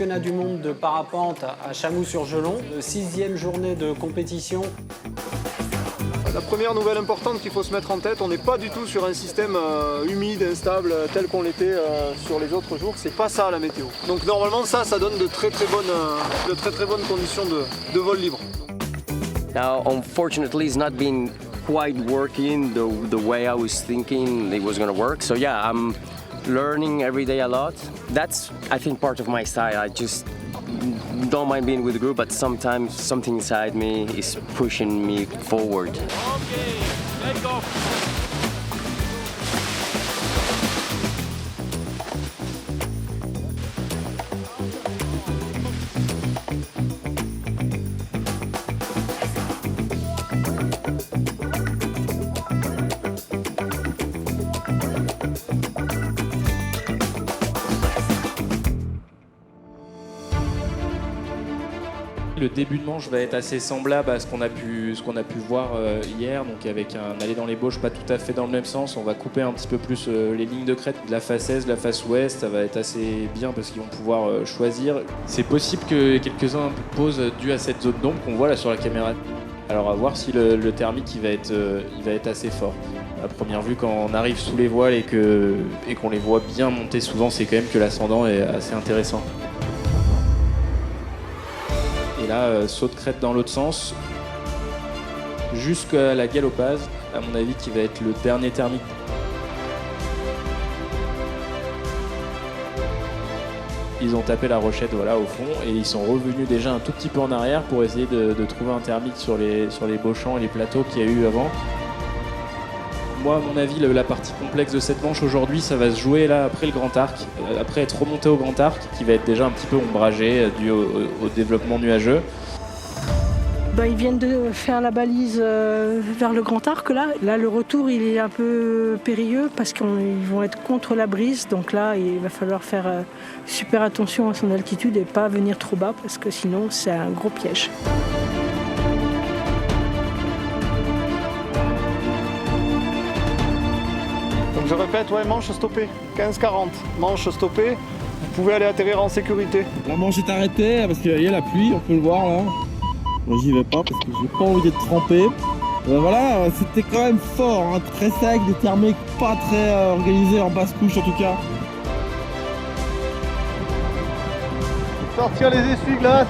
championnat du monde de parapente à Chamoux-sur-Gelon, 6e journée de compétition. La première nouvelle importante qu'il faut se mettre en tête, on n'est pas du tout sur un système humide, instable, tel qu'on l'était sur les autres jours. C'est pas ça la météo. Donc normalement ça donne de très très bonnes conditions de vol libre. Now, unfortunately, it's not been quite working the way I was thinking it was going to work. So yeah, I'm learning every day a lot. That's, I think, part of my style. I just don't mind being with the group, but sometimes something inside me is pushing me forward. Okay, let's go. Le début de manche va être assez semblable à ce qu'on a pu voir hier, donc avec un aller dans les bauches pas tout à fait dans le même sens. On va couper un petit peu plus les lignes de crête de la face est, de la face ouest. Ça va être assez bien parce qu'ils vont pouvoir choisir. C'est possible que quelques-uns posent dû à cette zone d'ombre qu'on voit là sur la caméra. Alors à voir si le thermique il va être assez fort. À première vue, quand on arrive sous les voiles et qu'on les voit bien monter, souvent c'est quand même que l'ascendant est assez intéressant. Et là, saut de crête dans l'autre sens, jusqu'à la galopase, à mon avis, qui va être le dernier thermique. Ils ont tapé la rochette voilà, au fond et ils sont revenus déjà un tout petit peu en arrière pour essayer de trouver un thermique sur les beaux champs et les plateaux qu'il y a eu avant. Moi, à mon avis, la partie complexe de cette manche aujourd'hui, ça va se jouer là après le grand arc, après être remonté au grand arc, qui va être déjà un petit peu ombragé dû au développement nuageux. Ils viennent de faire la balise vers le grand arc là. Là, le retour, il est un peu périlleux parce qu'ils vont être contre la brise. Donc là, il va falloir faire super attention à son altitude et pas venir trop bas parce que sinon, c'est un gros piège. Donc je répète, ouais, manche stoppée, 15-40, manche stoppée, vous pouvez aller atterrir en sécurité. La manche est arrêtée parce qu'il y a la pluie, on peut le voir là. Moi j'y vais pas parce que j'ai pas envie d'être trempé. Voilà, c'était quand même fort, hein, très sec, des thermiques pas très organisés en basse couche en tout cas. Sortir les essuie-glaces.